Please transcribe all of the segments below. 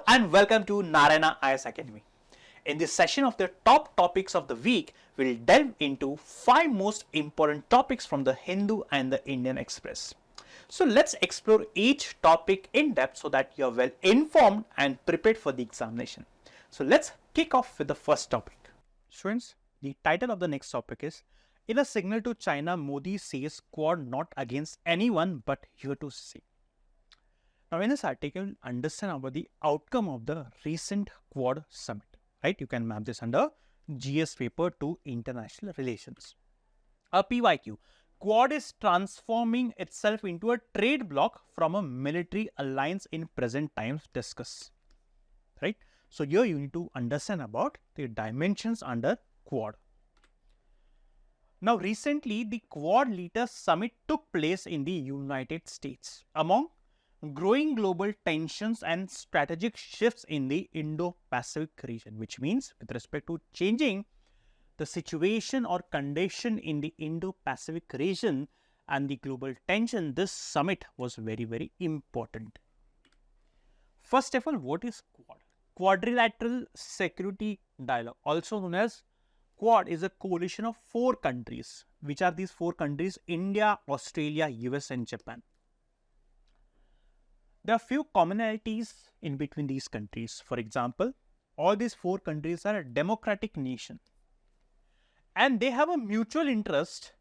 and welcome to Narayana IS Academy. In this session of the top topics of the week, we'll delve into 5 most important topics from the Hindu and the Indian Express. So let's explore each topic in depth so that you're well informed and prepared for the examination. So let's kick off with the first topic. Students, the title of the next topic is, in a signal to China, Modi says Quad not against anyone but here to stay. Now in this article, understand about the outcome of the recent Quad summit, right? You can map this under GS paper to international relations. A PYQ, Quad is transforming itself into a trade bloc from a military alliance in present times, discuss, right? So here you need to understand about the dimensions under Quad. Now recently the Quad leaders summit took place in the United States. Among growing global tensions and strategic shifts in the Indo-Pacific region, which means with respect to changing the situation or condition in the Indo-Pacific region and the global tension, this summit was very important. First of all, what is Quad? Quadrilateral Security Dialogue, also known as Quad, is a coalition of 4 countries. Which are these 4 countries? India, Australia, US and Japan. There are few commonalities in between these countries. For example, all these 4 countries are a democratic nation and they have a mutual interest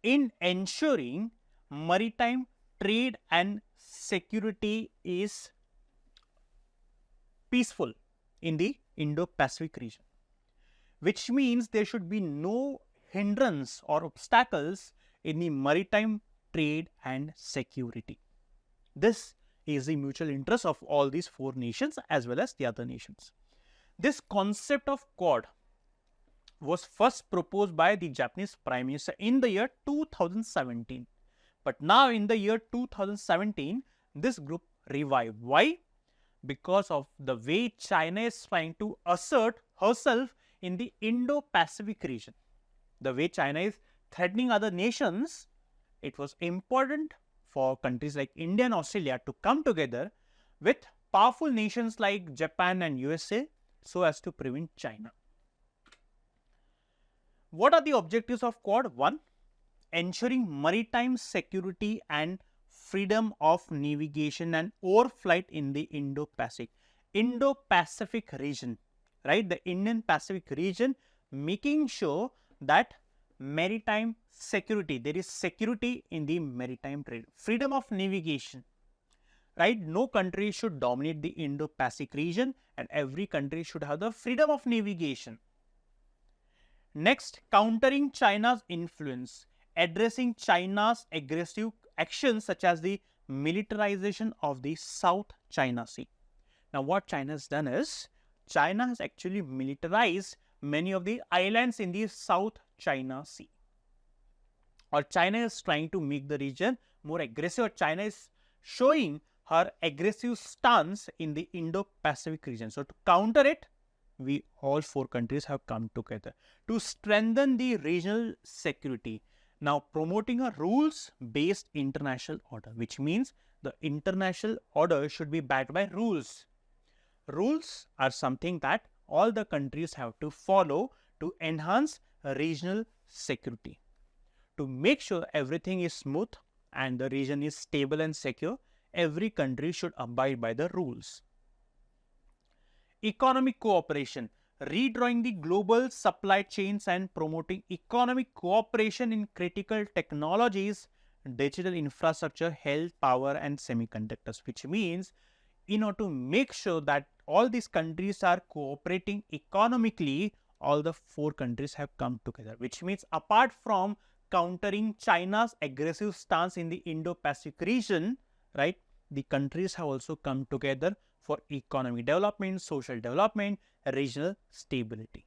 in ensuring maritime trade and security is peaceful in the Indo-Pacific region, which means there should be no hindrance or obstacles in the maritime trade and security. This is the mutual interest of all these 4 nations as well as the other nations. This concept of Quad was first proposed by the Japanese Prime Minister in the year 2017. But now in the year 2017, this group revived. Why? Because of the way China is trying to assert herself in the Indo-Pacific region. The way China is threatening other nations, it was important for countries like India and Australia to come together with powerful nations like Japan and USA so as to prevent China. What are the objectives of Quad? 1. Ensuring maritime security and freedom of navigation and overflight in the Indo-Pacific. Indo-Pacific region, right? The Indian Pacific region, making sure that maritime security, there is security in the maritime trade, freedom of navigation, right? No country should dominate the Indo-Pacific region and every country should have the freedom of navigation. Next, countering China's influence, addressing China's aggressive actions such as the militarization of the South China Sea. Now what China has done is, China has actually militarized many of the islands in the South China Sea, or China is trying to make the region more aggressive, or China is showing her aggressive stance in the Indo-Pacific region. So to counter it, we all 4 countries have come together to strengthen the regional security. Now promoting a rules based international order, which means the international order should be backed by rules. Rules are something that all the countries have to follow to enhance regional security. To make sure everything is smooth and the region is stable and secure, every country should abide by the rules. Economic cooperation, redrawing the global supply chains and promoting economic cooperation in critical technologies, digital infrastructure, health, power and semiconductors, which means in order to make sure that all these countries are cooperating economically, all the 4 countries have come together, which means apart from countering China's aggressive stance in the Indo-Pacific region, right, the countries have also come together for economic development, social development, regional stability.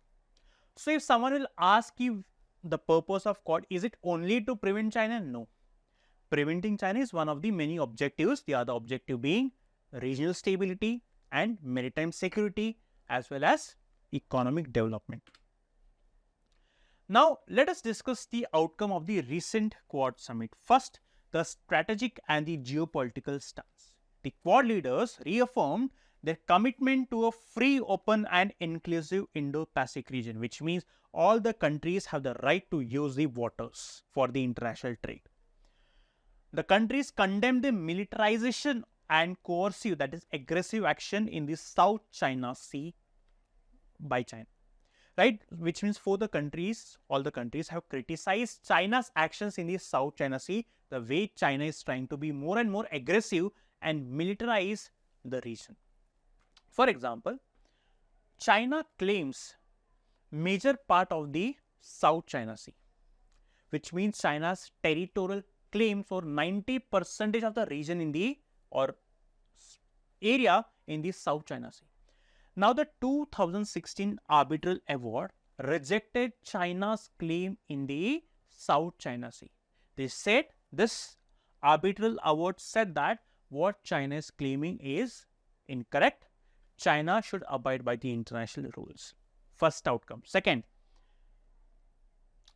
So if someone will ask you the purpose of Quad, is it only to prevent China? No. Preventing China is one of the many objectives, the other objective being regional stability and maritime security as well as economic development. Now let us discuss the outcome of the recent Quad summit. First, the strategic and the geopolitical stance. The Quad leaders reaffirmed their commitment to a free, open and inclusive Indo-Pacific region, which means all the countries have the right to use the waters for the international trade. The countries condemn the militarization and coercive, that is aggressive action in the South China Sea by China, right? Which means all the countries have criticized China's actions in the South China Sea, the way China is trying to be more and more aggressive and militarize the region. For example, China claims major part of the South China Sea, which means China's territorial claims for 90% of the region in the or area in the South China Sea. Now, the 2016 Arbitral Award rejected China's claim in the South China Sea. They said this Arbitral Award said that what China is claiming is incorrect. China should abide by the international rules. First outcome. Second,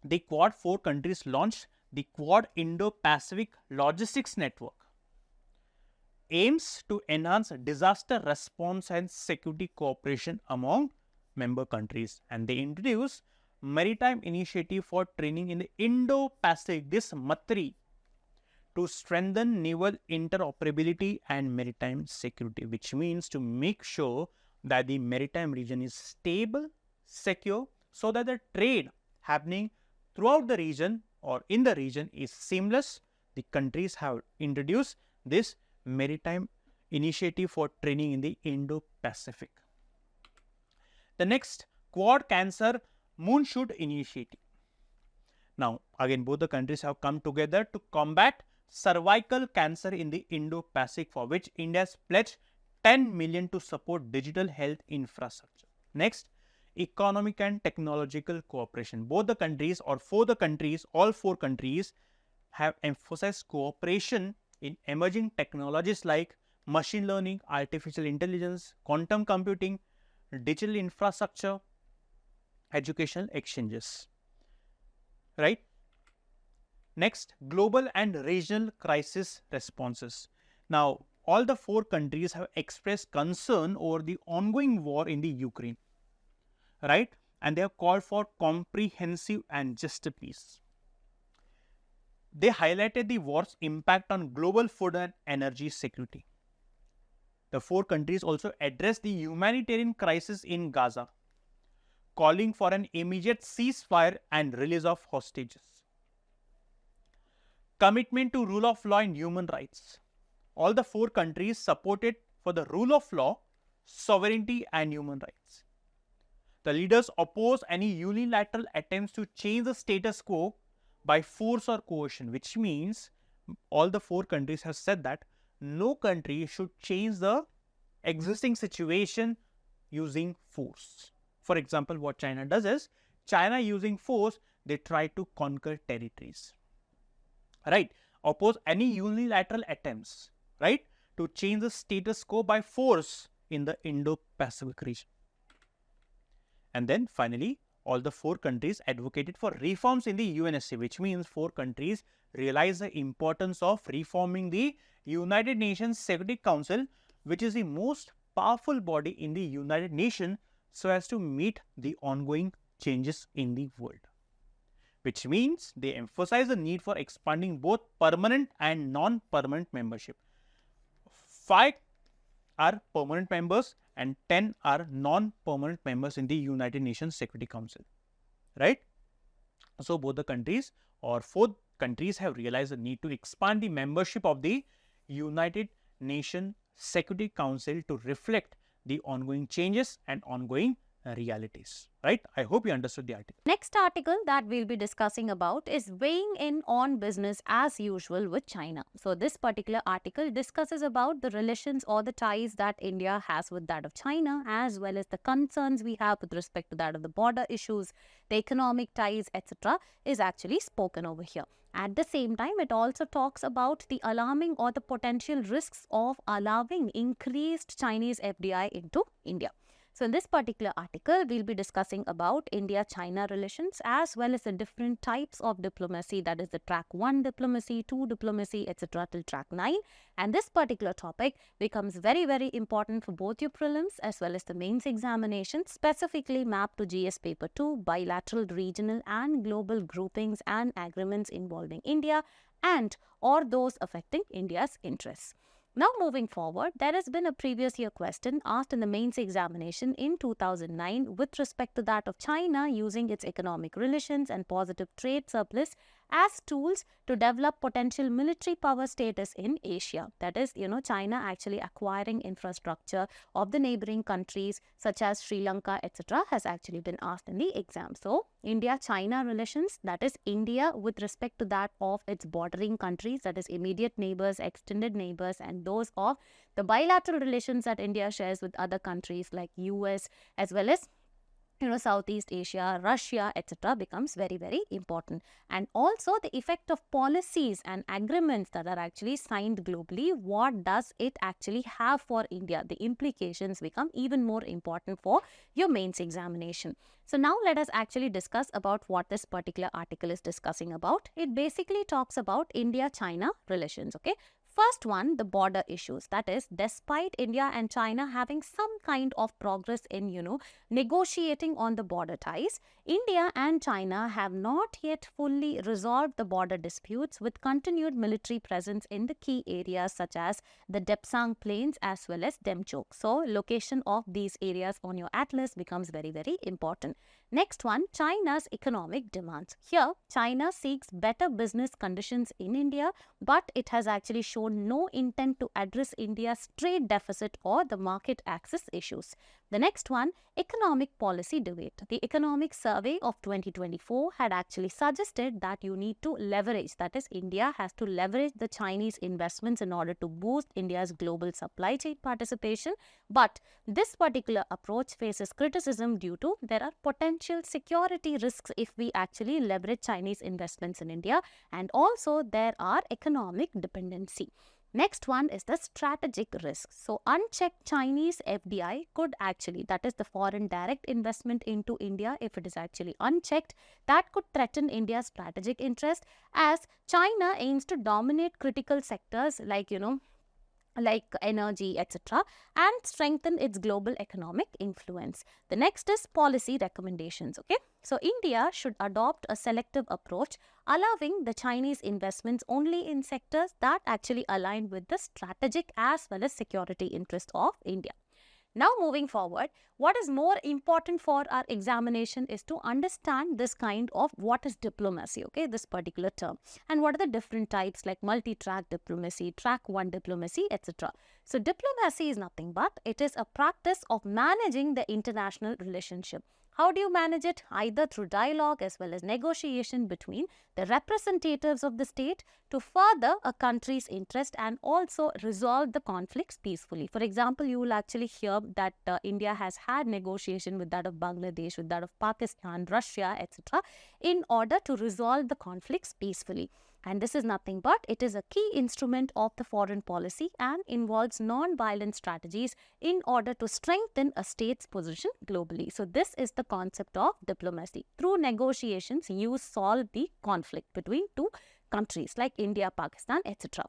the Quad 4 countries launched the Quad Indo-Pacific Logistics Network, aims to enhance disaster response and security cooperation among member countries, and they introduced maritime initiative for training in the Indo-Pacific, this MATRI, to strengthen naval interoperability and maritime security, which means to make sure that the maritime region is stable, secure, so that the trade happening throughout the region or in the region is seamless. The countries have introduced this maritime initiative for training in the Indo-Pacific. The next, Quad Cancer Moonshoot Initiative. Now, again, both the countries have come together to combat cervical cancer in the Indo-Pacific, for which India has pledged 10 million to support digital health infrastructure. Next, economic and technological cooperation. Both the countries, or all four countries have emphasized cooperation in emerging technologies like machine learning, artificial intelligence, quantum computing, digital infrastructure, educational exchanges, right? Next, global and regional crisis responses. Now, all the four countries have expressed concern over the ongoing war in the Ukraine, right? And they have called for comprehensive and just peace. They highlighted the war's impact on global food and energy security. The four countries also addressed the humanitarian crisis in Gaza, calling for an immediate ceasefire and release of hostages. Commitment to rule of law and human rights. All the four countries supported for the rule of law, sovereignty and human rights. The leaders opposed any unilateral attempts to change the status quo by force or coercion, which means all the four countries have said that no country should change the existing situation using force. For example, what China does is, China using force, they try to conquer territories, right? Oppose any unilateral attempts, right, to change the status quo by force in the Indo-Pacific region. And then finally, all the four countries advocated for reforms in the UNSC, which means four countries realize the importance of reforming the United Nations Security Council, which is the most powerful body in the United Nations, so as to meet the ongoing changes in the world. Which means they emphasize the need for expanding both permanent and non-permanent membership. 5 are permanent members and 10 are non-permanent members in the United Nations Security Council, right? So, both the countries or 4 countries have realized the need to expand the membership of the United Nations Security Council to reflect the ongoing changes and ongoing realities, right? I hope you understood the article. Next article that we'll be discussing about is weighing in on business as usual with China. So this particular article discusses about the relations or the ties that India has with that of China, as well as the concerns we have with respect to that of the border issues, the economic ties, etc. is actually spoken over here. At the same time, it also talks about the alarming or the potential risks of allowing increased Chinese FDI into India. So in this particular article, we'll be discussing about India-China relations as well as the different types of diplomacy, that is the track 1 diplomacy, 2 diplomacy, etc. till track 9. And this particular topic becomes very, very important for both your prelims as well as the mains examination, specifically mapped to GS paper 2, bilateral, regional and global groupings and agreements involving India and or those affecting India's interests. Now moving forward, there has been a previous year question asked in the mains examination in 2009 with respect to that of China using its economic relations and positive trade surplus as tools to develop potential military power status in Asia. That is, China actually acquiring infrastructure of the neighboring countries such as Sri Lanka, etc. has actually been asked in the exam. So, India-China relations, that is India with respect to that of its bordering countries, that is immediate neighbors, extended neighbors and those of the bilateral relations that India shares with other countries like US as well as Southeast Asia, Russia, etc. becomes very, very important. And also the effect of policies and agreements that are actually signed globally, what does it actually have for India? The implications become even more important for your mains examination. So now let us actually discuss about what this particular article is discussing about. It basically talks about India-China relations, okay? First one, the border issues. That is, despite India and China having some kind of progress in, negotiating on the border ties, India and China have not yet fully resolved the border disputes with continued military presence in the key areas such as the Depsang Plains as well as Demchok. So, location of these areas on your atlas becomes very, very important. Next one, China's economic demands. Here, China seeks better business conditions in India, but it has actually shown no intent to address India's trade deficit or the market access issues. The next one, economic policy debate. The Economic Survey of 2024 had actually suggested that you need to leverage, that is, India has to leverage the Chinese investments in order to boost India's global supply chain participation. But this particular approach faces criticism due to there are potential security risks if we actually leverage Chinese investments in India, and also there are economic dependency. Next one is the strategic risk. So, unchecked Chinese FDI could actually, that is the foreign direct investment into India, if it is actually unchecked, that could threaten India's strategic interest as China aims to dominate critical sectors like, like energy, etc., and strengthen its global economic influence. The next is policy recommendations, okay? So, India should adopt a selective approach, allowing the Chinese investments only in sectors that actually align with the strategic as well as security interest of India. Now moving forward, what is more important for our examination is to understand this kind of what is diplomacy, okay, this particular term, and what are the different types like multi-track diplomacy, track 1 diplomacy, etc. So diplomacy is nothing but it is a practice of managing the international relationship. How do you manage it? Either through dialogue as well as negotiation between the representatives of the state to further a country's interest and also resolve the conflicts peacefully. For example, you will actually hear that India has had negotiation with that of Bangladesh, with that of Pakistan, Russia, etc. in order to resolve the conflicts peacefully. And this is nothing but it is a key instrument of the foreign policy and involves non-violent strategies in order to strengthen a state's position globally. So this is the concept of diplomacy. Through negotiations, you solve the conflict between two countries like India, Pakistan, etc.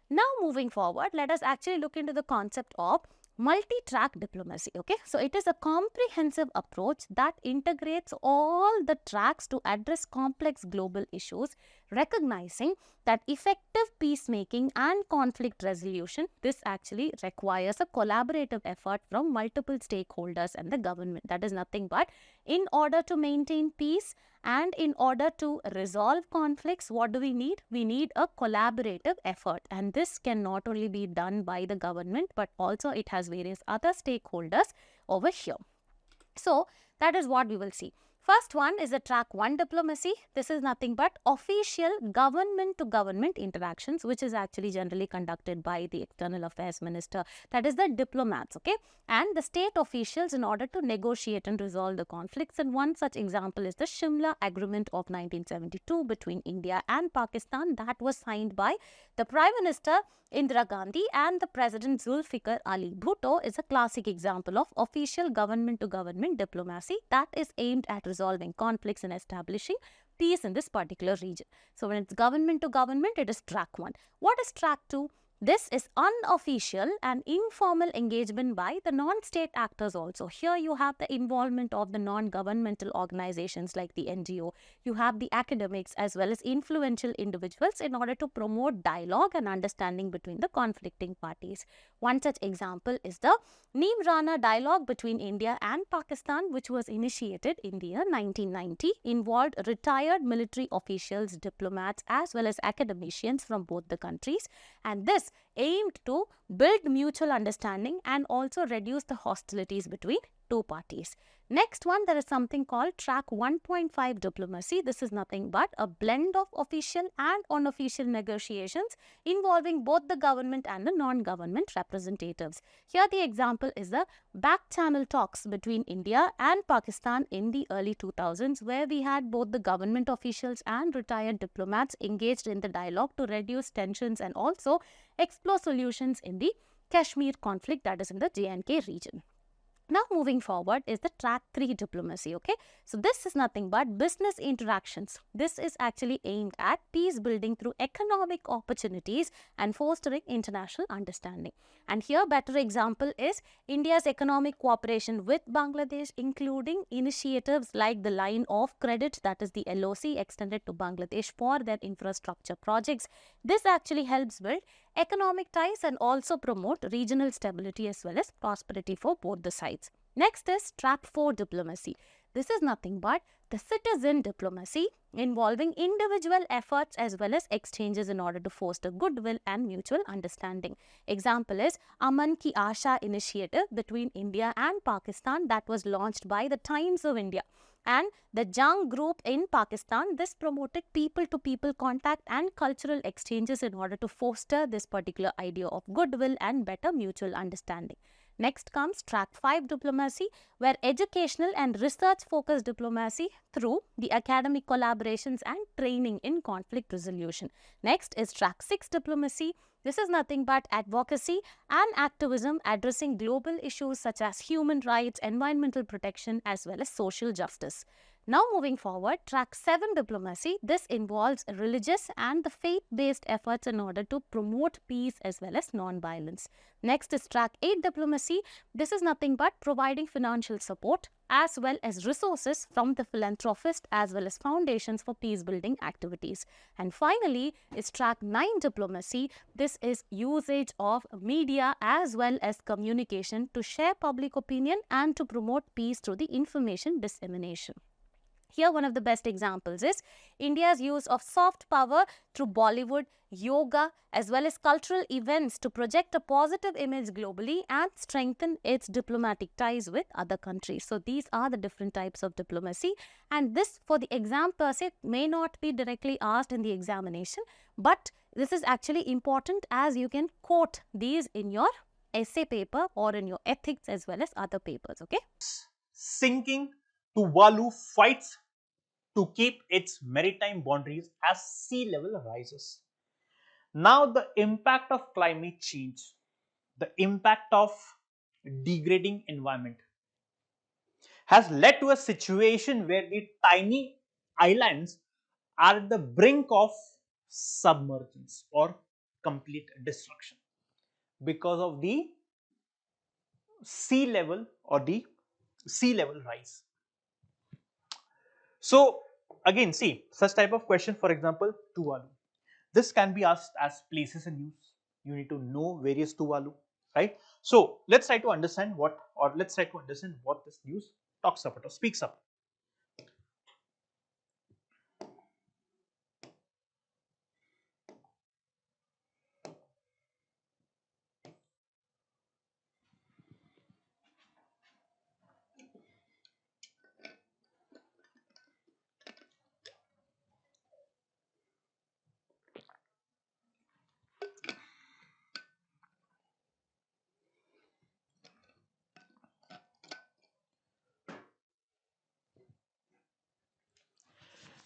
Now moving forward, let us actually look into the concept of multi-track diplomacy, okay? So it is a comprehensive approach that integrates all the tracks to address complex global issues, recognizing that effective peacemaking and conflict resolution, this actually requires a collaborative effort from multiple stakeholders and the government. That is nothing but in order to maintain peace and in order to resolve conflicts, what do we need? We need a collaborative effort, and this can not only be done by the government but also it has various other stakeholders over here. So that is what we will see. first one is the track 1 diplomacy. This is nothing but official government to government interactions, which is actually generally conducted by the external affairs minister, that is the diplomats, okay, and the state officials in order to negotiate and resolve the conflicts. And one such example is the Shimla Agreement of 1972 between India and Pakistan, that was signed by the Prime Minister Indira Gandhi and the President Zulfikar Ali Bhutto. Is a classic example of official government to government diplomacy that is aimed at resolving conflicts and establishing peace in this particular region. So when it's government to government, it is track 1. What is track 2? This is unofficial and informal engagement by the non-state actors also. Here you have the involvement of the non-governmental organizations like the NGO. You have the academics as well as influential individuals in order to promote dialogue and understanding between the conflicting parties. One such example is the Neem Rana dialogue between India and Pakistan, which was initiated in the year 1990, involved retired military officials, diplomats as well as academicians from both the countries, and this aimed to build mutual understanding and also reduce the hostilities between two parties. Next one, there is something called track 1.5 diplomacy. This is nothing but a blend of official and unofficial negotiations involving both the government and the non-government representatives. Here the example is the back channel talks between India and Pakistan in the early 2000s, where we had both the government officials and retired diplomats engaged in the dialogue to reduce tensions and also explore solutions in the Kashmir conflict, that is in the J&K region. Now moving forward is the track 3 diplomacy, okay. So this is nothing but business interactions. This is actually aimed at peace building through economic opportunities and fostering international understanding. And here better example is India's economic cooperation with Bangladesh, including initiatives like the line of credit, that is the LOC, extended to Bangladesh for their infrastructure projects. This actually helps build economic ties and also promote regional stability as well as prosperity for both the sides. Next is track 4 diplomacy. This is nothing but the citizen diplomacy involving individual efforts as well as exchanges in order to foster goodwill and mutual understanding. Example is Aman Ki Asha initiative between India and Pakistan that was launched by the Times of India and the Jang group in Pakistan. This promoted people-to-people contact and cultural exchanges in order to foster this particular idea of goodwill and better mutual understanding. Next comes track 5 diplomacy, where educational and research-focused diplomacy through the academic collaborations and training in conflict resolution. Next is track 6 diplomacy. This is nothing but advocacy and activism addressing global issues such as human rights, environmental protection as well as social justice. Now moving forward, track 7 diplomacy. This involves religious and the faith-based efforts in order to promote peace as well as non-violence. Next is track 8 diplomacy. This is nothing but providing financial support as well as resources from the philanthropists as well as foundations for peace building activities. And finally is track 9 diplomacy. This is usage of media as well as communication to share public opinion and to promote peace through the information dissemination. Here one of the best examples is India's use of soft power through Bollywood, yoga as well as cultural events to project a positive image globally and strengthen its diplomatic ties with other countries. So these are the different types of diplomacy, and this for the exam per se may not be directly asked in the examination, but this is actually important as you can quote these in your essay paper or in your ethics as well as other papers, okay? Sinking, Tuvalu fights to keep its maritime boundaries as sea level rises. Now, the impact of climate change, the impact of degrading environment has led to a situation where the tiny islands are at the brink of submergence or complete destruction because of the sea level or the sea level rise. So again, see such type of question, for example, Tuvalu. This can be asked as places in news. You need to know various Tuvalu, right? So let's try to understand what this news talks about or speaks about.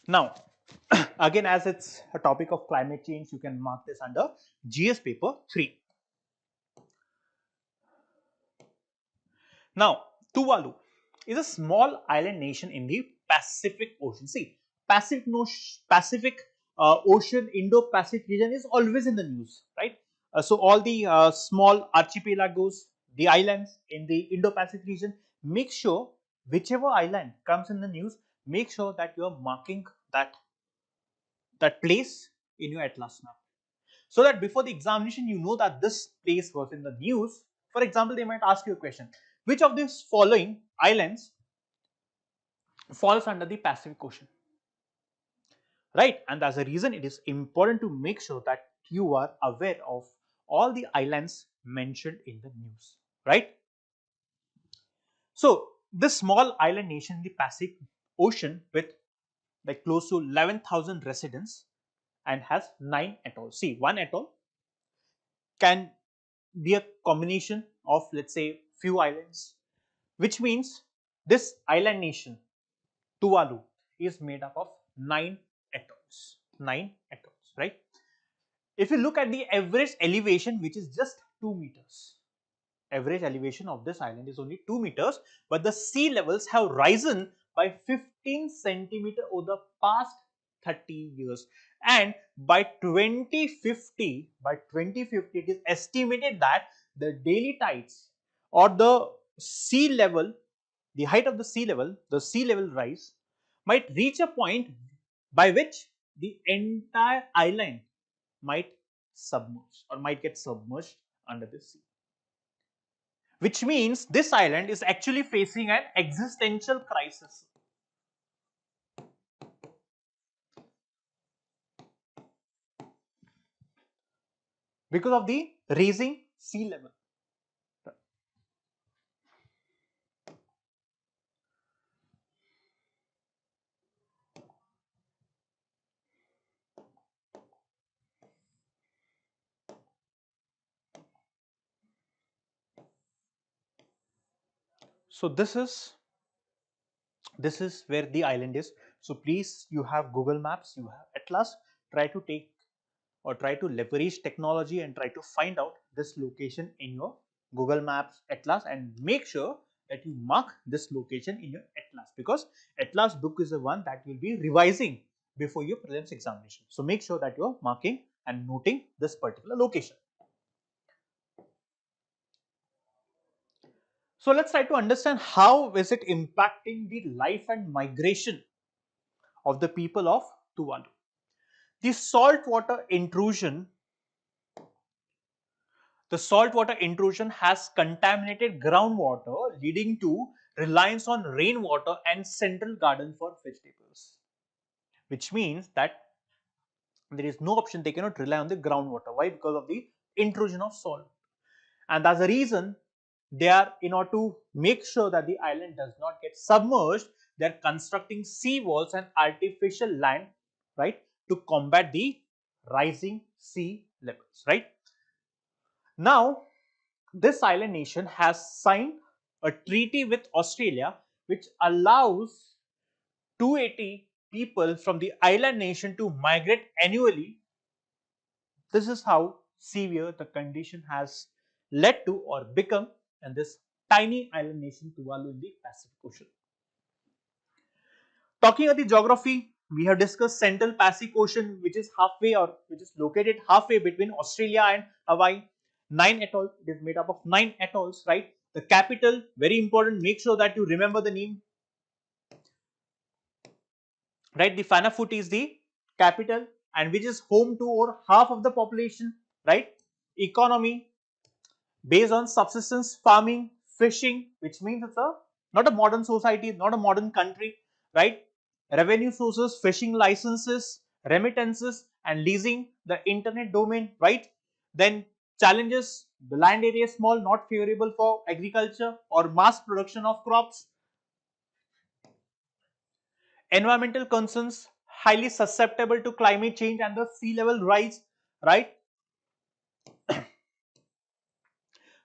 Now, again, as it's a topic of climate change, you can mark this under GS paper 3. Now, Tuvalu is a small island nation in the Pacific Ocean. See, Pacific Ocean, Indo-Pacific region is always in the news, right? So all the small archipelagos, the islands in the Indo-Pacific region, make sure whichever island comes in the news, make sure that you are marking that place in your atlas map, so that before the examination you know that this place was in the news. For example, they might ask you a question: which of these following islands falls under the Pacific Ocean, right? And as a reason, it is important to make sure that you are aware of all the islands mentioned in the news, right? So this small island nation in the Pacific Ocean with like close to 11,000 residents and has 9 atolls. See, one atoll can be a combination of, let's say, few islands, which means this island nation, Tuvalu, is made up of 9 atolls. 9 atolls, right? If you look at the average elevation, which is just 2 meters, average elevation of this island is only 2 meters, but the sea levels have risen by 15 centimeter over the past 30 years. And by 2050, it is estimated that the daily tides or the sea level, the height of the sea level rise might reach a point by which the entire island might submerge or might get submerged under the sea, which means this island is actually facing an existential crisis because of the rising sea level. So this is where the island is. So please, you have Google Maps, you have Atlas, try to take or try to leverage technology and try to find out this location in your Google Maps Atlas, and make sure that you mark this location in your Atlas, because Atlas book is the one that will be revising before your prelims examination. So make sure that you are marking and noting this particular location. So let's try to understand how is it impacting the life and migration of the people of Tuvalu. The saltwater intrusion The saltwater intrusion has contaminated groundwater, leading to reliance on rainwater and central garden for vegetables, which means that there is no option, they cannot rely on the groundwater. Why? Because of the intrusion of salt. And as a reason, they are, in order to make sure that the island does not get submerged, they are constructing sea walls and artificial land, right, to combat the rising sea levels, right? Now, this island nation has signed a treaty with Australia which allows 280 people from the island nation to migrate annually. This is how severe the condition has led to or become in this tiny island nation Tuvalu in the Pacific Ocean. Talking about the geography, we have discussed Central Pacific Ocean, which is halfway or which is located halfway between Australia and Hawaii. 9 atolls. It is made up of 9 atolls, right? The capital, very important. Make sure that you remember the name, right? The Funafuti is the capital, and which is home to over half of the population, right? Economy based on subsistence farming, fishing, which means it's a not a modern society, not a modern country, right? Revenue sources, fishing licenses, remittances, and leasing the internet domain, right? Then challenges: the land area is small, not favorable for agriculture or mass production of crops. Environmental concerns, highly susceptible to climate change and the sea level rise, right?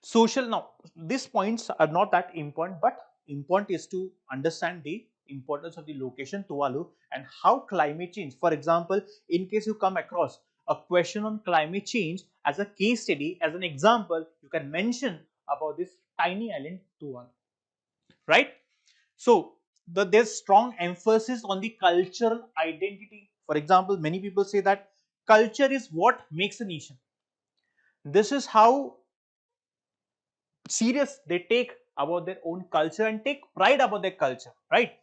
Social, now these points are not that important, but important is to understand the importance of the location Tuvalu and how climate change. For example, in case you come across a question on climate change as a case study, as an example, you can mention about this tiny island Tuvalu, right? So there's strong emphasis on the cultural identity. For example, many people say that culture is what makes a nation. This is how serious they take about their own culture and take pride about their culture, right?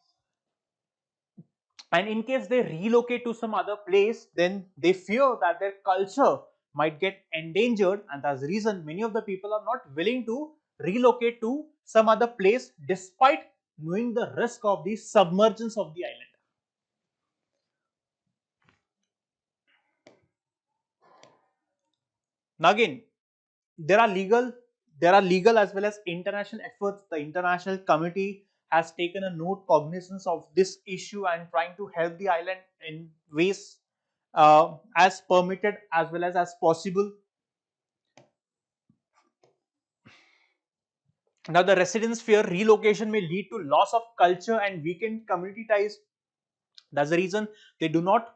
And in case they relocate to some other place, then they fear that their culture might get endangered, and that's the reason many of the people are not willing to relocate to some other place despite knowing the risk of the submergence of the island. Now again, there are legal as well as international efforts. The international community has taken a note cognizance of this issue and trying to help the island in ways as permitted as well as possible. Now the residents fear relocation may lead to loss of culture and weaken community ties. That's the reason they do not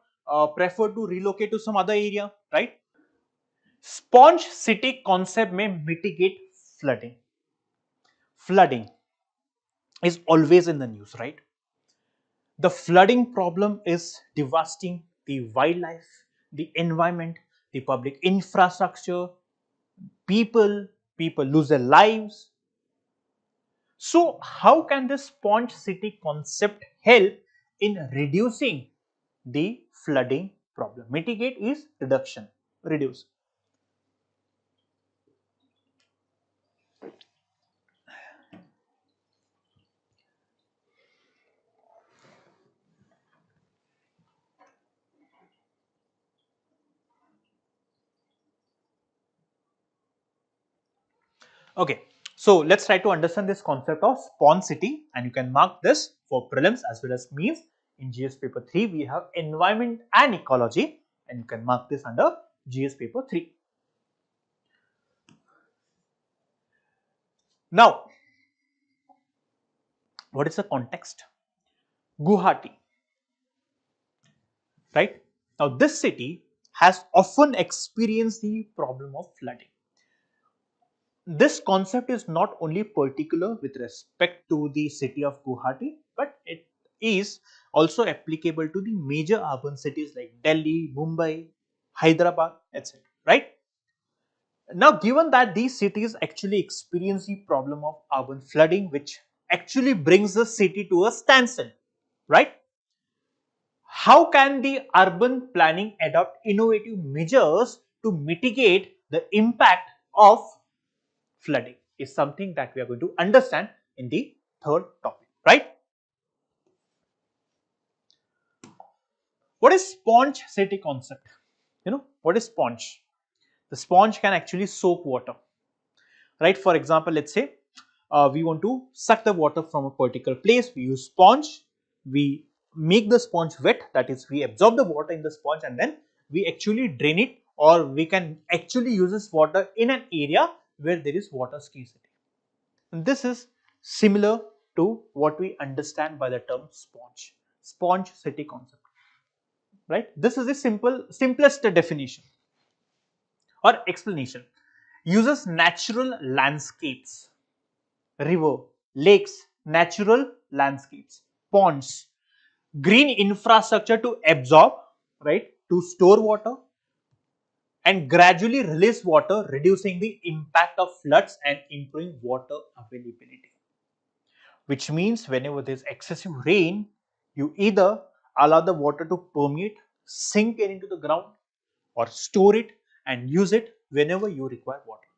prefer to relocate to some other area, right? Sponge city concept may mitigate flooding. Flooding is always in the news, right? The flooding problem is devastating the wildlife, the environment, the public infrastructure, people, people lose their lives. So, how can this sponge city concept help in reducing the flooding problem? Mitigate is reduction, reduce. Okay, so let's try to understand this concept of spawn city, and you can mark this for prelims as well as means. In GS paper 3 we have environment and ecology, and you can mark this under GS paper 3. Now, what is the context? Guwahati, right? Now this city has often experienced the problem of flooding. This concept is not only particular with respect to the city of Guwahati, but it is also applicable to the major urban cities like Delhi, Mumbai, Hyderabad, etc. Right? Now, given that these cities actually experience the problem of urban flooding, which actually brings the city to a standstill, right? How can the urban planning adopt innovative measures to mitigate the impact of flooding is something that we are going to understand in the third topic, right? What is sponge city concept? You know, what is sponge? The sponge can actually soak water, right? For example, let's say we want to suck the water from a particular place. We use sponge. We make the sponge wet, that is, we absorb the water in the sponge and then we actually drain it, or we can actually use this water in an area where there is water scarcity. And this is similar to what we understand by the term sponge city concept, right? This is the simplest definition or explanation. Uses natural landscapes, river, lakes, natural landscapes, ponds, green infrastructure to absorb, right, to store water and gradually release water, reducing the impact of floods and improving water availability. Which means whenever there is excessive rain, you either allow the water to permeate, sink into the ground, or store it and use it whenever you require water.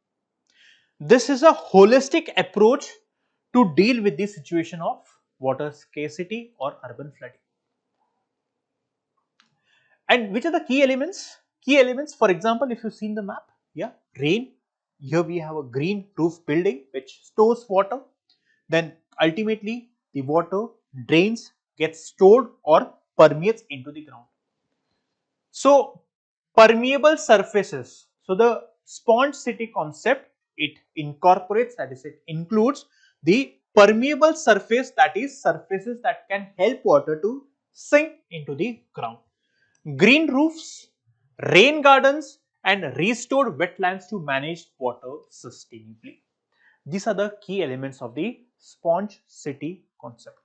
This is a holistic approach to deal with the situation of water scarcity or urban flooding. And which are the key elements? Key elements, for example, if you see in the map, yeah, rain. Here we have a green roof building which stores water. Then ultimately the water drains, gets stored or permeates into the ground. So permeable surfaces. So the sponge city concept, it incorporates, that is, it includes the permeable surface, that is surfaces that can help water to sink into the ground. Green roofs, rain gardens and restored wetlands to manage water sustainably. These are the key elements of the sponge city concept.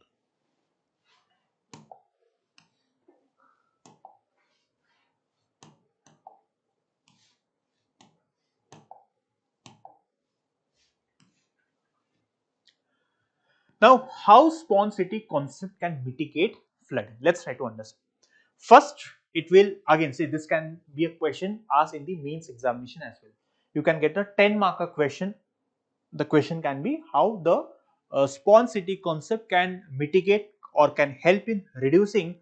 Now, how sponge city concept can mitigate flooding? Let's try to understand. First, it will again say this can be a question asked in the mains examination as well. You can get a 10 marker question. The question can be how the sponge city concept can mitigate or can help in reducing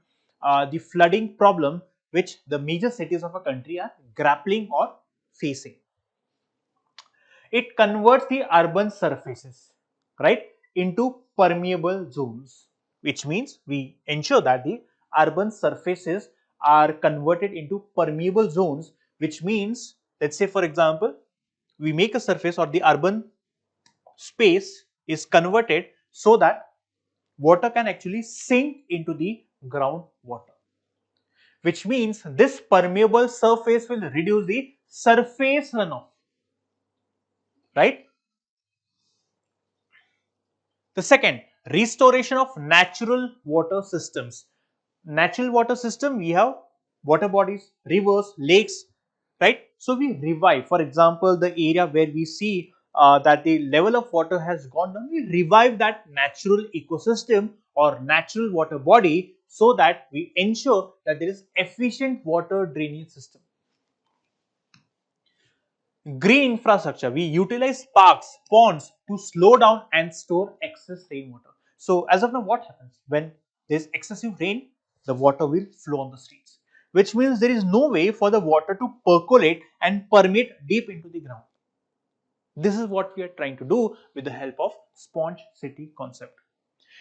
the flooding problem which the major cities of a country are grappling or facing. It converts the urban surfaces, right, into permeable zones, which means we ensure that the urban surfaces are converted into permeable zones, which means, let's say for example, we make a surface or the urban space is converted so that water can actually sink into the groundwater, which means this permeable surface will reduce the surface runoff, right? The second, restoration of natural water systems. Natural water system, we have water bodies, rivers, lakes, right? So we revive, for example, the area where we see that the level of water has gone down, we revive that natural ecosystem or natural water body so that we ensure that there is efficient water drainage system. Green infrastructure, we utilize parks, ponds to slow down and store excess rainwater. So as of now, what happens when there is excessive rain? The water will flow on the streets, which means there is no way for the water to percolate and permeate deep into the ground. This is what we are trying to do with the help of sponge city concept.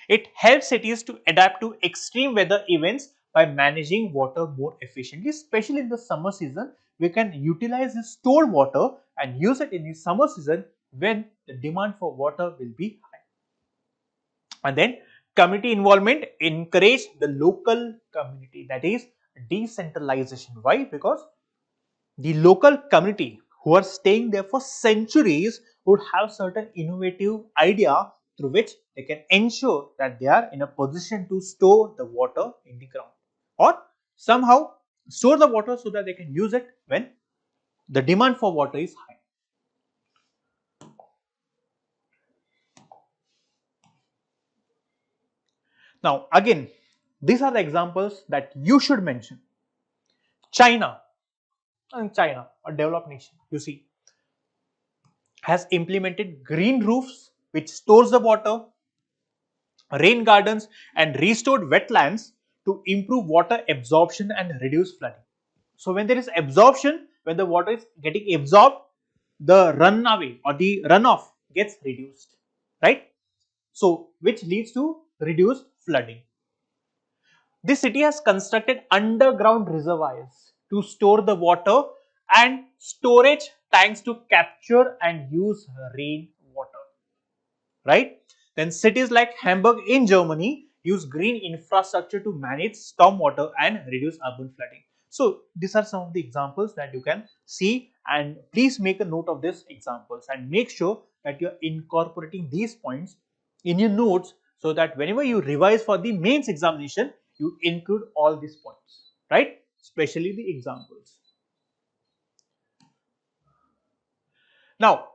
It helps cities to adapt to extreme weather events by managing water more efficiently, especially in the summer season. We can utilize the stored water and use it in the summer season when the demand for water will be high. And then community involvement, encourage the local community, that is decentralization. Why? Because the local community who are staying there for centuries would have certain innovative idea through which they can ensure that they are in a position to store the water in the ground or somehow store the water so that they can use it when the demand for water is high. Now again, these are the examples that you should mention. China, a developed nation, you see, has implemented green roofs which stores the water, rain gardens and restored wetlands to improve water absorption and reduce flooding. So when there is absorption, when the water is getting absorbed, the runaway or the runoff gets reduced, right? So which leads to reduced flooding. This city has constructed underground reservoirs to store the water and storage tanks to capture and use rainwater, right? Then cities like Hamburg in Germany use green infrastructure to manage stormwater and reduce urban flooding. So these are some of the examples that you can see, and please make a note of these examples and make sure that you are incorporating these points in your notes so that whenever you revise for the mains examination, you include all these points, right? Especially the examples. Now,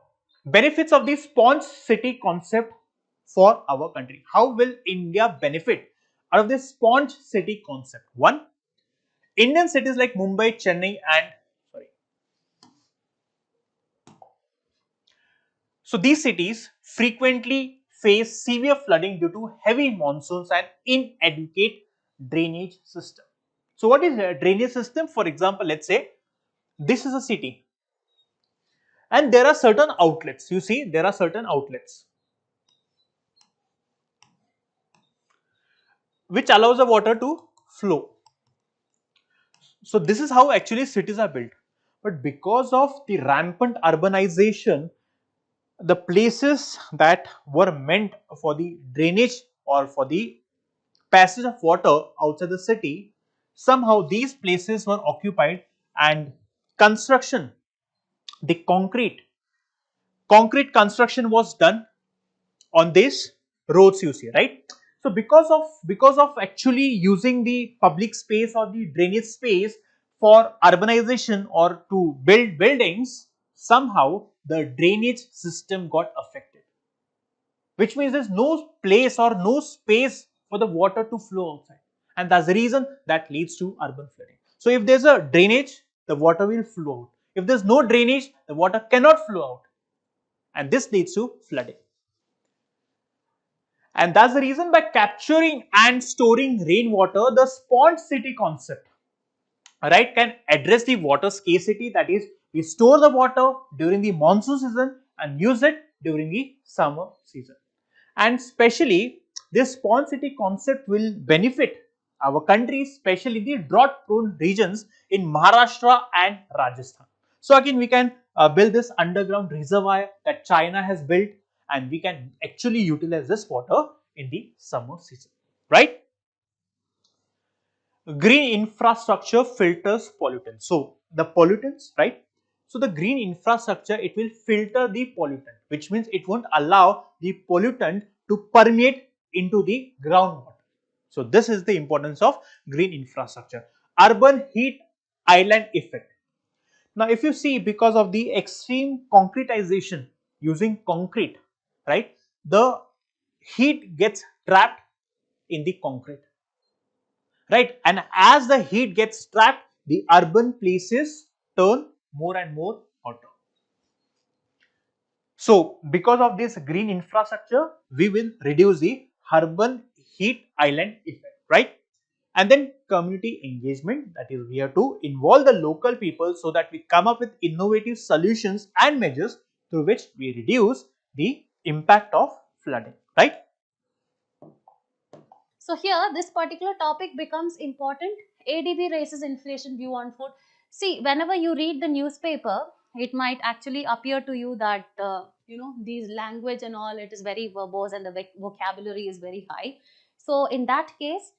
benefits of the sponge city concept for our country. How will India benefit out of this sponge city concept? One, Indian cities like Mumbai, Chennai and so these cities frequently face severe flooding due to heavy monsoons and inadequate drainage system. So what is a drainage system? For example, let's say this is a city and there are certain outlets. You see, there are certain outlets which allows the water to flow. So this is how actually cities are built. But because of the rampant urbanization, the places that were meant for the drainage or for the passage of water outside the city, somehow these places were occupied and construction, the concrete construction was done on these roads you see, right? So because of actually using the public space or the drainage space for urbanization or to build buildings, somehow the drainage system got affected, which means there's no place or no space for the water to flow outside, and that's the reason that leads to urban flooding. So if there's a drainage, the water will flow out. If there's no drainage, the water cannot flow out, and this leads to flooding. And that's the reason by capturing and storing rainwater, the sponge city concept, right, can address the water scarcity. That is, we store the water during the monsoon season and use it during the summer season. And especially this sponge city concept will benefit our country, especially the drought prone regions in Maharashtra and Rajasthan. So again, we can build this underground reservoir that China has built, and we can actually utilize this water in the summer season, right? Green infrastructure filters pollutants. So the pollutants, right? So the green infrastructure, it will filter the pollutant, which means it won't allow the pollutant to permeate into the groundwater. So this is the importance of green infrastructure. Urban heat island effect. Now if you see, because of the extreme concretization using concrete, right, the heat gets trapped in the concrete, right? And as the heat gets trapped, the urban places turn more and more hotter. So because of this green infrastructure, we will reduce the urban heat island effect, right? And then community engagement, that is, we have to involve the local people so that we come up with innovative solutions and measures through which we reduce the impact of flooding, right? So here, this particular topic becomes important. ADB raises inflation view on food. See, whenever you read the newspaper, it might actually appear to you that these language and all, it is very verbose and the vocabulary is very high. So in that case,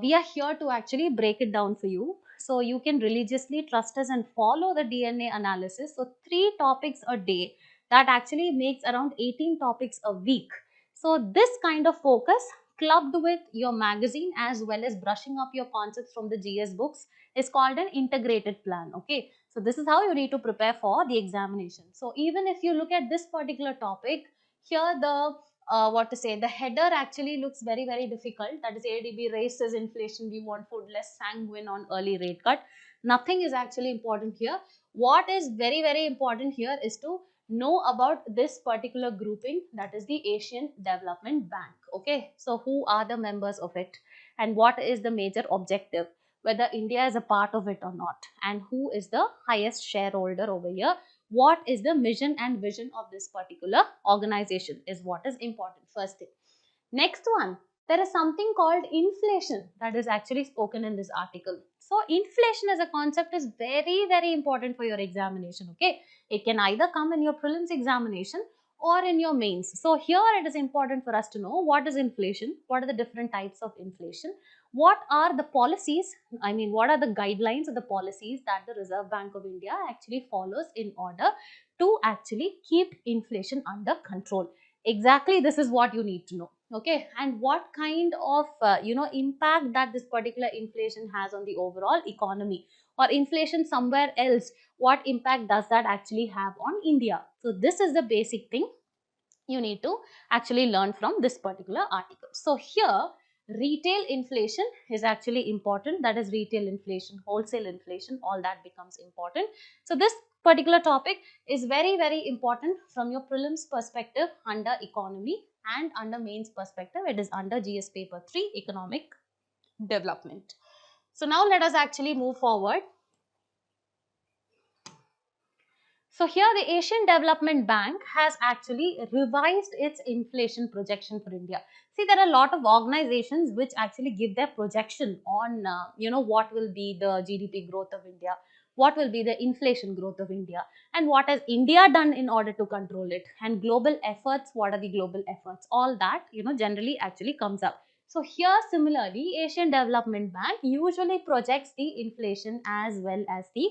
we are here to actually break it down for you. So you can religiously trust us and follow the DNA analysis. So 3 topics a day, that actually makes around 18 topics a week. So this kind of focus, clubbed with your magazine as well as brushing up your concepts from the GS books, is called an integrated plan. Okay, so this is how you need to prepare for the examination. So even if you look at this particular topic here, the what to say, the header actually looks very very difficult. That is, ADB raises inflation, we want food less sanguine on early rate cut. Nothing is actually important here. What is very very important here is to know about this particular grouping, that is the Asian Development Bank. Okay, so who are the members of it and what is the major objective, whether India is a part of it or not, and who is the highest shareholder over here, what is the mission and vision of this particular organization is what is important. First thing. Next one, there is something called inflation that is actually spoken in this article. So inflation as a concept is very very important for your examination. Okay, it can either come in your prelims examination or in your mains. So here it is important for us to know what is inflation, what are the different types of inflation, what are the policies, I mean what are the guidelines or the policies that the Reserve Bank of India actually follows in order to actually keep inflation under control. Exactly, this is what you need to know. Okay, and what kind of impact that this particular inflation has on the overall economy, or inflation somewhere else, what impact does that actually have on India. So this is the basic thing you need to actually learn from this particular article. So here, retail inflation is actually important. That is, retail inflation, wholesale inflation, all that becomes important. So this particular topic is very very important from your prelims perspective under economy, and under mains perspective it is under GS paper 3 economic development. So now let us actually move forward. So here the Asian Development Bank has actually revised its inflation projection for India. See, there are a lot of organizations which actually give their projection on what will be the GDP growth of India, what will be the inflation growth of India, and what has India done in order to control it, and global efforts, what are the global efforts, all that generally actually comes up. So here similarly, Asian Development Bank usually projects the inflation as well as the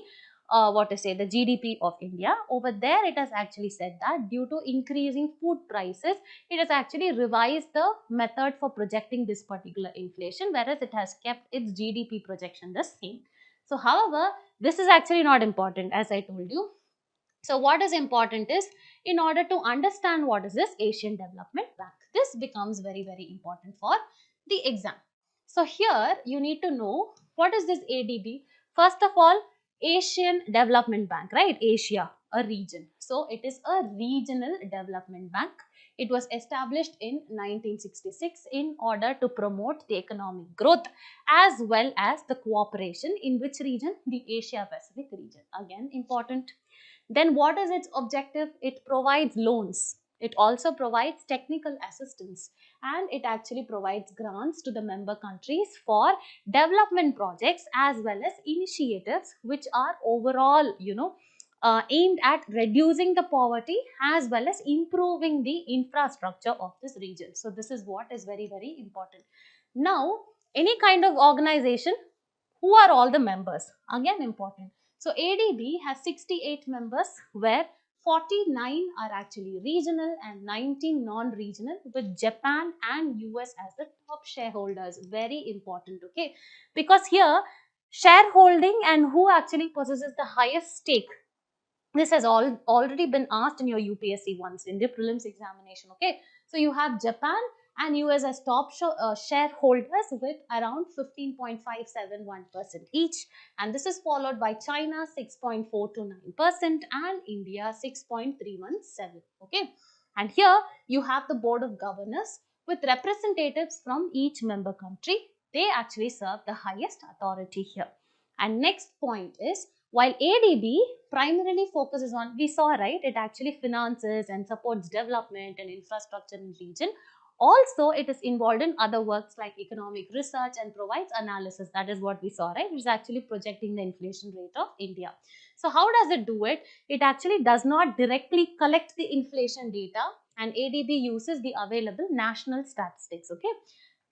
the GDP of India. Over there it has actually said that due to increasing food prices, it has actually revised the method for projecting this particular inflation, whereas it has kept its GDP projection the same. So however, this is actually not important, as I told you. So what is important is, in order to understand what is this Asian Development Bank, this becomes very, very important for the exam. So here you need to know what is this ADB. First of all, Asian Development Bank, right? Asia, a region. So it is a regional development bank. It was established in 1966 in order to promote the economic growth as well as the cooperation in which region? The Asia Pacific region. Again, important. Then what is its objective? It provides loans. It also provides technical assistance, and it actually provides grants to the member countries for development projects as well as initiatives which are overall, aimed at reducing the poverty as well as improving the infrastructure of this region. So this is what is very, very important. Now, any kind of organization, who are all the members? Again, important. So ADB has 68 members, where 49 are actually regional and 19 non-regional, with Japan and US as the top shareholders. Very important, okay? Because here, shareholding and who actually possesses the highest stake, this has already been asked in your UPSC once in the prelims examination, okay? So you have Japan and US as top shareholders with around 15.571% each, and this is followed by China 6.429% and India 6.317%, okay? And here you have the board of governors with representatives from each member country. They actually serve the highest authority here. And next point is, while ADB primarily focuses on, we saw, right, it actually finances and supports development and infrastructure in region. Also, it is involved in other works like economic research and provides analysis. That is what we saw, right? It is actually projecting the inflation rate of India. So how does it do it? It actually does not directly collect the inflation data, and ADB uses the available national statistics, okay,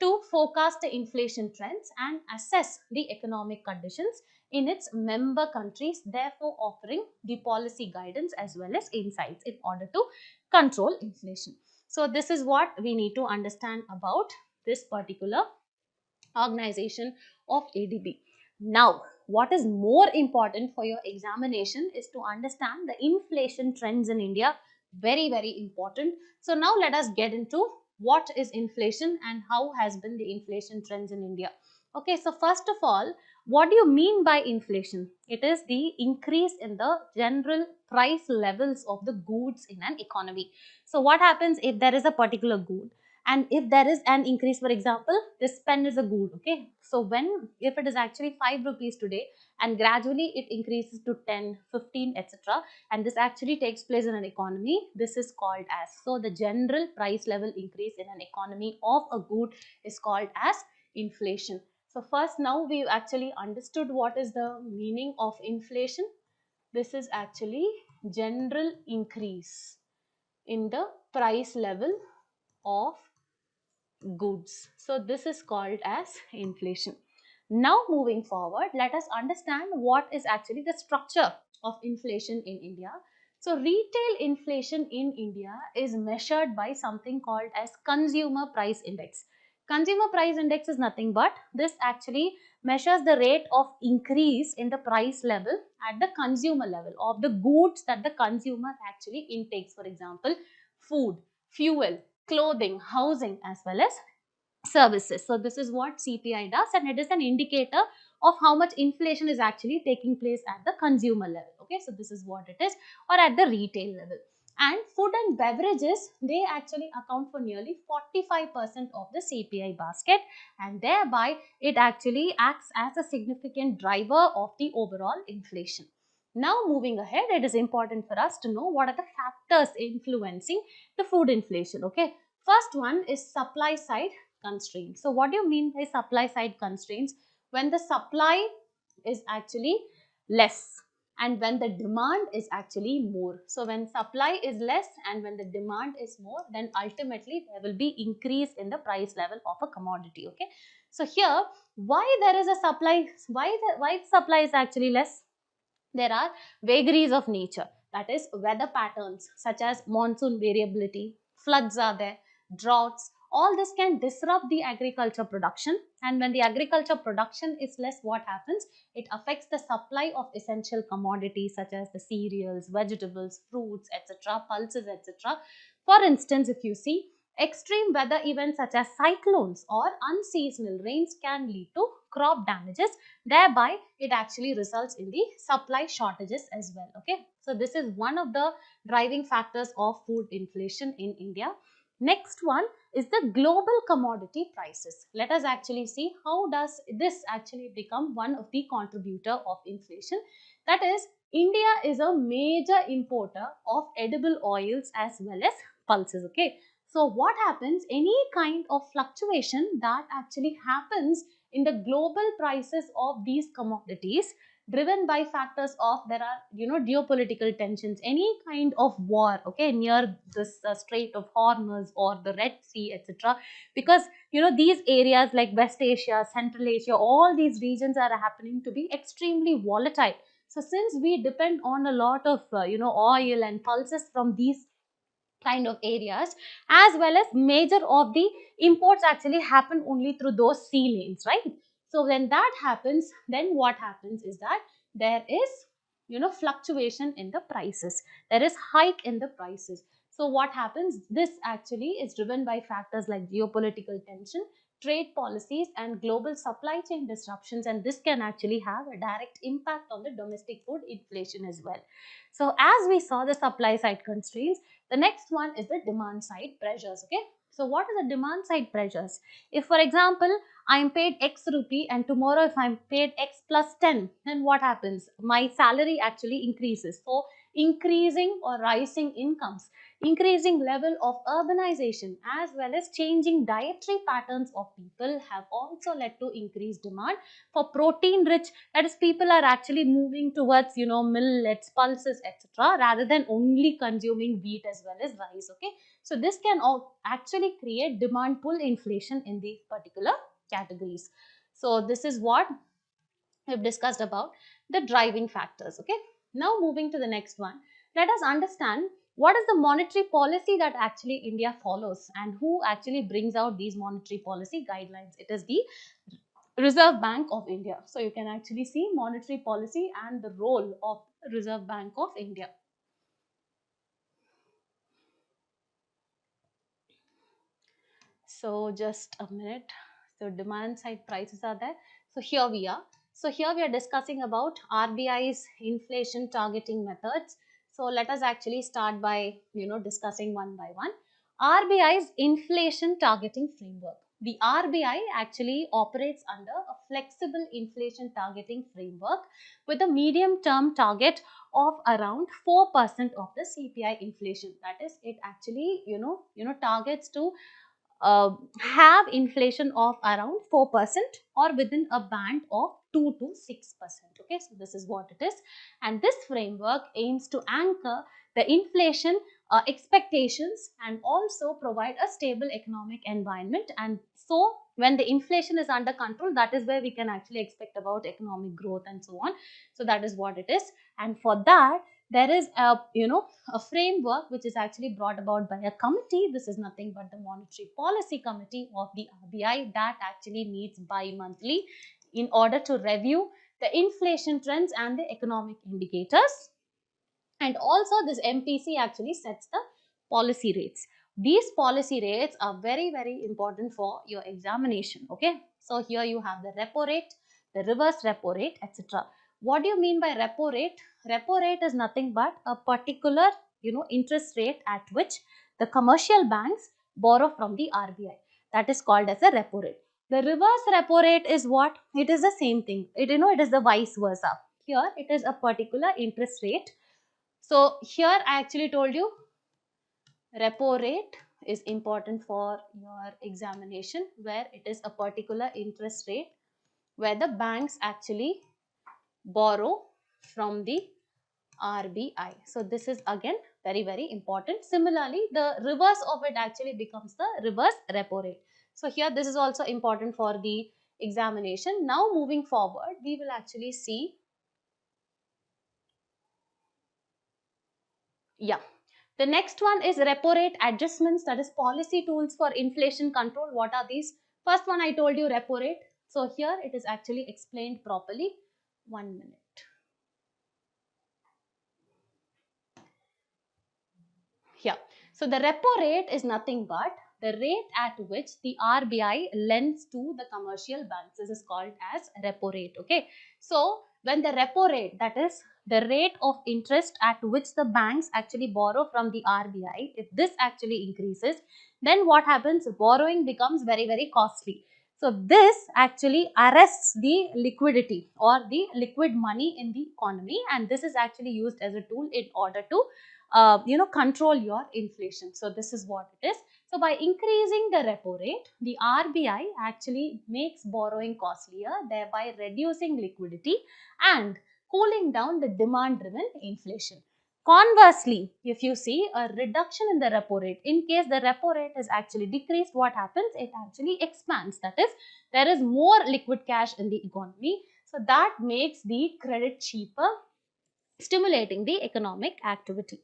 to forecast the inflation trends and assess the economic conditions in its member countries, therefore offering the policy guidance as well as insights in order to control inflation. So this is what we need to understand about this particular organization of ADB. Now, what is more important for your examination is to understand the inflation trends in India. Very, very important. So now let us get into what is inflation and how has been the inflation trends in India. Okay, so first of all, what do you mean by inflation? It is the increase in the general price levels of the goods in an economy. So what happens if there is a particular good, and if there is an increase, for example, this pen is a good, okay? So if it is actually 5 rupees today and gradually it increases to 10, 15, etc., and this actually takes place in an economy, this is called as, so the general price level increase in an economy of a good is called as inflation. So first, now we've actually understood what is the meaning of inflation. This is actually general increase in the price level of goods. So this is called as inflation. Now moving forward, let us understand what is actually the structure of inflation in India. So retail inflation in India is measured by something called as consumer price index. Consumer price index is nothing but this actually measures the rate of increase in the price level at the consumer level of the goods that the consumer actually intakes. For example, food, fuel, clothing, housing, as well as services. So this is what CPI does, and it is an indicator of how much inflation is actually taking place at the consumer level. Okay, so this is what it is, or at the retail level. And food and beverages, they actually account for nearly 45% of the CPI basket, and thereby it actually acts as a significant driver of the overall inflation. Now moving ahead, it is important for us to know what are the factors influencing the food inflation. Okay, first one is supply side constraints. So what do you mean by supply side constraints? When the supply is actually less, and when the demand is actually more. So when supply is less and when the demand is more, then ultimately there will be increase in the price level of a commodity. Okay, so here why there is a supply, why supply is actually less? There are vagaries of nature, that is weather patterns such as monsoon variability, floods are there, droughts, all this can disrupt the agriculture production, and when the agriculture production is less, what happens? It affects the supply of essential commodities such as the cereals, vegetables, fruits, etc., pulses, etc. For instance, if you see, extreme weather events such as cyclones or unseasonal rains can lead to crop damages, thereby it actually results in the supply shortages as well. Okay, so this is one of the driving factors of food inflation in India. Next one is the global commodity prices. Let us actually see how does this actually become one of the contributor of inflation. That is, India is a major importer of edible oils as well as pulses. Okay, so what happens? Any kind of fluctuation that actually happens in the global prices of these commodities, driven by factors of, there are geopolitical tensions, any kind of war, okay, near this Strait of Hormuz or the Red Sea, etc., because these areas like West Asia, Central Asia, all these regions are happening to be extremely volatile. So since we depend on a lot of oil and pulses from these kind of areas, as well as major of the imports actually happen only through those sea lanes, right? So when that happens, then what happens is that there is fluctuation in the prices, there is hike in the prices. So what happens? This actually is driven by factors like geopolitical tension, trade policies, and global supply chain disruptions, and this can actually have a direct impact on the domestic food inflation as well. So as we saw the supply side constraints, the next one is the demand side pressures. Okay, so what are the demand side pressures? If for example I'm paid X rupee and tomorrow if I'm paid X plus 10, then what happens? My salary actually increases. So increasing or rising incomes, increasing level of urbanization, as well as changing dietary patterns of people have also led to increased demand for protein rich, that is people are actually moving towards millets, pulses, etc., rather than only consuming wheat as well as rice. Okay, so this can all actually create demand pull inflation in these particular categories. So this is what we've discussed about the driving factors. Okay, now moving to the next one, let us understand what is the monetary policy that actually India follows and who actually brings out these monetary policy guidelines. It is the Reserve Bank of India. So you can actually see monetary policy and the role of Reserve Bank of India. So just a minute. So demand side prices are there. So here we are. So here we are discussing about RBI's inflation targeting methods. So let us actually start by discussing one by one. RBI's inflation targeting framework. The RBI actually operates under a flexible inflation targeting framework with a medium term target of around 4% of the CPI inflation. That is, it actually targets to have inflation of around 4% or within a band of 2 to 6%. Okay, so this is what it is, and this framework aims to anchor the inflation expectations and also provide a stable economic environment. And so when the inflation is under control, that is where we can actually expect about economic growth and so on. So that is what it is, and for that there is a framework which is actually brought about by a committee. This is nothing but the Monetary Policy Committee of the RBI that actually meets bi-monthly in order to review the inflation trends and the economic indicators. And also this MPC actually sets the policy rates. These policy rates are very important for your examination. Okay, so here you have the repo rate, the reverse repo rate, etc. What do you mean by repo rate? Repo rate is nothing but a particular interest rate at which the commercial banks borrow from the RBI. That is called as a repo rate. The reverse repo rate is what? It is the same thing. It is the vice versa. Here it is a particular interest rate. So here I actually told you repo rate is important for your examination, where it is a particular interest rate where the banks actually borrow from the RBI. So this is again very, very important. Similarly, the reverse of it actually becomes the reverse repo rate. So here this is also important for the examination. Now moving forward, we will actually see, yeah. The next one is repo rate adjustments, that is policy tools for inflation control. What are these? First one I told you, repo rate. So here it is actually explained properly. 1 minute. Here. So the repo rate is nothing but the rate at which the RBI lends to the commercial banks. This is called as repo rate. Okay. So when the repo rate, that is the rate of interest at which the banks actually borrow from the RBI, if this actually increases, then what happens? Borrowing becomes very, very costly. So this actually arrests the liquidity or the liquid money in the economy, and this is actually used as a tool in order to control your inflation. So this is what it is. So by increasing the repo rate, the RBI actually makes borrowing costlier, thereby reducing liquidity and cooling down the demand driven inflation. Conversely, if you see a reduction in the repo rate, in case the repo rate is actually decreased, what happens? It actually expands. That is, there is more liquid cash in the economy. So that makes the credit cheaper, stimulating the economic activity.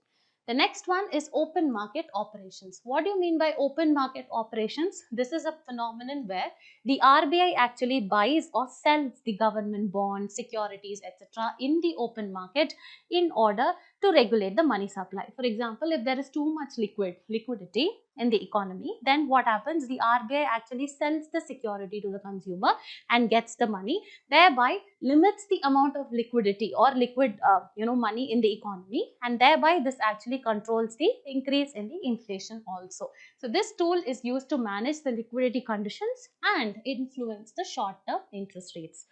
The next one is open market operations. What do you mean by open market operations? This is a phenomenon where the RBI actually buys or sells the government bonds, securities, etc. in the open market in order to regulate the money supply. For example, if there is too much liquidity in the economy, then what happens? The RBI actually sells the security to the consumer and gets the money, thereby limits the amount of liquidity or liquid money in the economy, and thereby this actually controls the increase in the inflation also. So this tool is used to manage the liquidity conditions and influence the short term interest rates.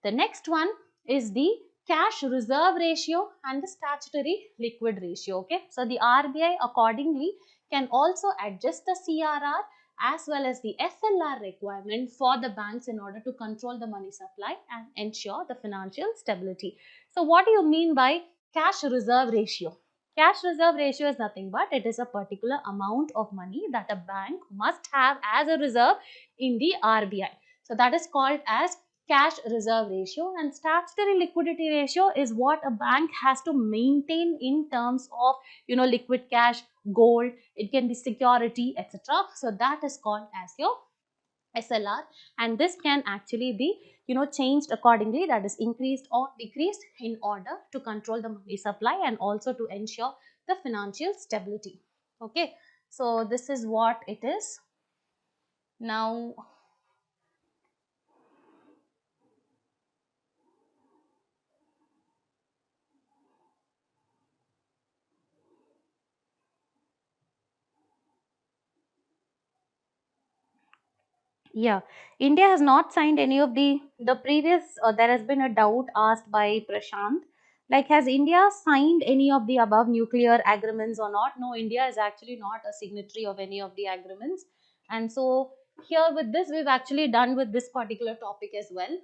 The next one is the cash reserve ratio and the statutory liquid ratio. Okay, so the RBI accordingly can also adjust the CRR as well as the SLR requirement for the banks in order to control the money supply and ensure the financial stability. So what do you mean by cash reserve ratio? Cash reserve ratio is nothing but it is a particular amount of money that a bank must have as a reserve in the RBI. So that is called as cash reserve ratio, and statutory liquidity ratio is what a bank has to maintain in terms of liquid cash, gold, it can be security, etc. So that is called as your SLR, and this can actually be changed accordingly, that is increased or decreased in order to control the money supply and also to ensure the financial stability. Okay, so this is what it is. Now yeah, India has not signed any of the previous. There has been a doubt asked by Prashant, like has India signed any of the above nuclear agreements or not? No, India is actually not a signatory of any of the agreements, and so here with this we've actually done with this particular topic as well.